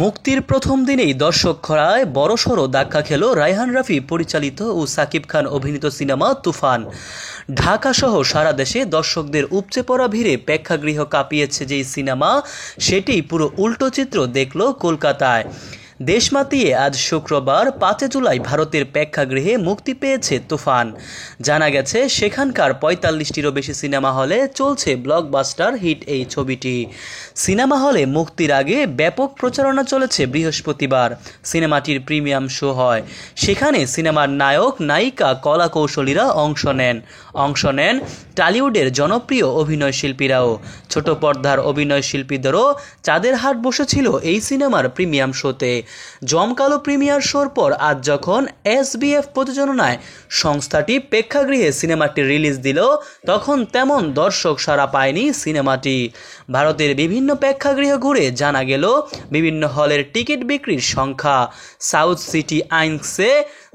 মুক্তির প্রথম দিনেই দর্শক খরায় বড়সড় ধাক্কা খেল রায়হান রাফি পরিচালিত ও সাকিব খান অভিনীত সিনেমা তুফান। ঢাকাসহ সারা দেশে দর্শকদের উপচে পড়া ভিড়ে প্রেক্ষাগৃহ কাঁপিয়েছে যেই সিনেমা, সেটি পুরো উল্টো চিত্র দেখল কলকাতায়। দেশ মাতিয়ে আজ শুক্রবার ৫ জুলাই ভারতের প্রেক্ষাগৃহে মুক্তি পেয়েছে তুফান। জানা গেছে সেখানকার ৪৫টিরও বেশি সিনেমা হলে চলছে ব্লকবাস্টার হিট এই ছবিটি। সিনেমা হলে মুক্তির আগে ব্যাপক প্রচারণা চলেছে। বৃহস্পতিবার সিনেমাটির প্রিমিয়াম শো হয়। সেখানে সিনেমার নায়ক নায়িকা কলা কৌশলীরা অংশ নেন টলিউডের জনপ্রিয় অভিনয় শিল্পীরাও। ছোট পর্দার অভিনয় শিল্পীদেরও চাঁদের হাট বসেছিল এই সিনেমার প্রিমিয়াম শোতে। জমকালো প্রিমিয়ার শোর পর আজ যখন SBF প্রযোজনায় সংস্থাটি প্রেক্ষাগৃহে সিনেমাটি রিলিজ দিল, তখন তেমন দর্শক সাড়া পায়নি সিনেমাটি। ভারতের বিভিন্ন প্রেক্ষাগৃহ ঘুরে জানা গেল বিভিন্ন হলের টিকিট বিক্রির সংখ্যা। সাউথ সিটি আইনক্সে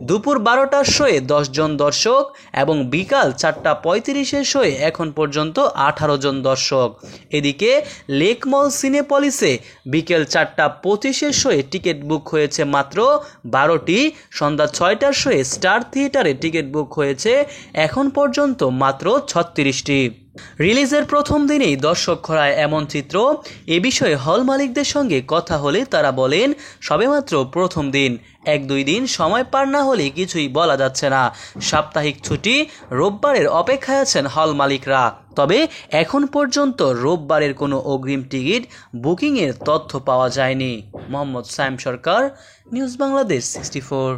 দুপুর 12টার শোয়ে 10 জন দর্শক এবং বিকাল 4:35 শোয়ে এখন পর্যন্ত 18 জন দর্শক। এদিকে লেকমল সিনেপলিসে বিকেল 4:25 শোয়ে টিকিট বুক হয়েছে মাত্র 12টি। সন্ধ্যা 6টার শোয়ে স্টার থিয়েটারে টিকিট বুক হয়েছে এখন পর্যন্ত মাত্র 36টি। রিলিজের প্রথম দিনেই দর্শক খরায় এমন চিত্র। এ বিষয়ে হল মালিকদের সঙ্গে কথা হলে তারা বলেন, সবেমাত্র প্রথম দিন, 1-2 দিন সময় পার না হলে কিছুই বলা যাচ্ছে না। সাপ্তাহিক ছুটি রোববারের অপেক্ষায় আছেন হল মালিকরা। তবে এখন পর্যন্ত রোববারের কোনো অগ্রিম টিকিট বুকিংয়ের তথ্য পাওয়া যায়নি। মোহাম্মদ সায়েম সরকার, নিউজ বাংলাদেশ 64।